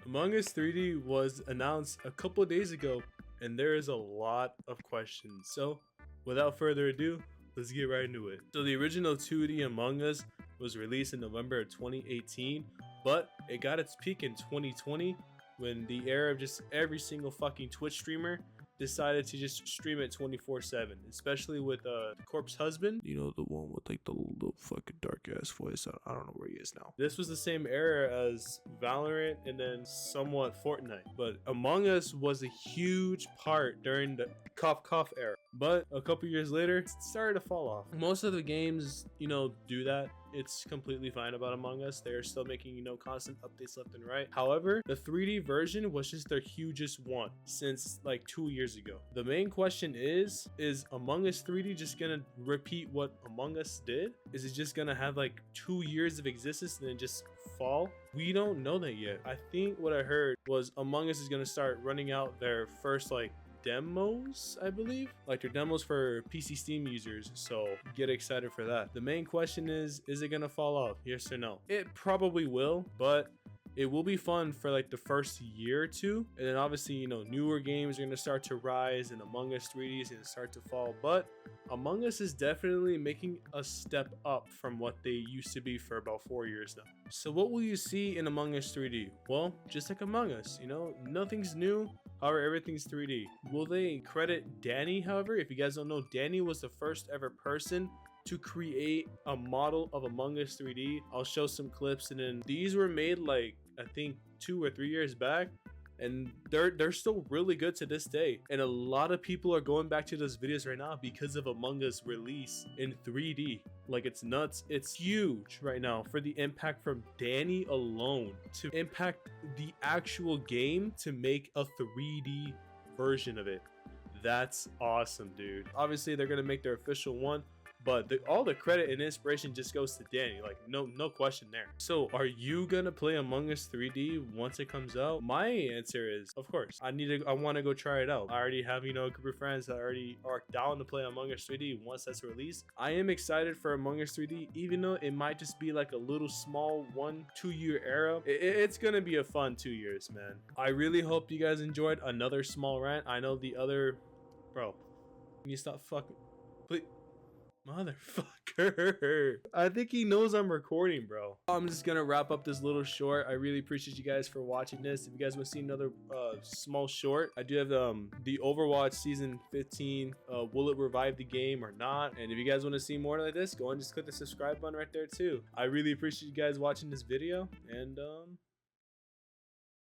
Among Us 3D was announced a couple days ago, and there is a lot of questions. So, without further ado, let's get right into it. So, the original 2D Among Us was released in November of 2018, but it got its peak in 2020 when the era of just every single fucking Twitch streamer decided to just stream it 24/7, especially with Corpse Husband. You know, the one with like the little fucking dark ass voice. I don't know where he is now. This was the same era as Valorant and then somewhat Fortnite. But Among Us was a huge part during the cough era. But a couple years later, it started to fall off. Most of the games, do that. It's completely fine about Among Us. They're still making, constant updates left and right. However, the 3D version was just their hugest one since like 2 years ago. The main question is Among Us 3D just gonna repeat what Among Us did? Is it just gonna have like 2 years of existence and then just fall? We don't know that yet. I think what I heard was Among Us is gonna start running out their first demos, I believe, like their demos for PC Steam users, so get excited for that. The main question is it gonna fall off? Yes or no? It probably will, but it will be fun for like the first year or two, and then obviously newer games are gonna start to rise and Among Us 3D is gonna start to fall. But Among Us is definitely making a step up from what they used to be for about 4 years now. So what will you see in Among Us 3D? Well, just like Among Us, nothing's new. However, everything's 3D. Will they credit Danny, however? If you guys don't know, Danny was the first ever person to create a model of Among Us 3D. I'll show some clips, and then these were made I think 2 or 3 years back, and they're still really good to this day. And a lot of people are going back to those videos right now because of Among Us release in 3D. It's nuts. It's huge right now for the impact from Danny alone to impact the actual game to make a 3D version of it. That's awesome, dude. Obviously, they're gonna make their official one, but all the credit and inspiration just goes to Danny. No question there. So are you gonna play Among Us 3D once it comes out? My answer is, of course. I want to go try it out. I already have a group of friends that already are down to play Among Us 3D once that's released. I am excited for Among Us 3D, even though it might just be like a little small 1-2 year era. It's gonna be a fun 2 years, man. I really hope you guys enjoyed another small rant. I know the other bro, can you stop fucking please? Motherfucker. I think he knows I'm recording, bro. I'm just gonna wrap up this little short. I really appreciate you guys for watching this. If you guys want to see another small short, I do have the Overwatch season 15. Will it revive the game or not? And if you guys want to see more like this, go and just click the subscribe button right there too. I really appreciate you guys watching this video, and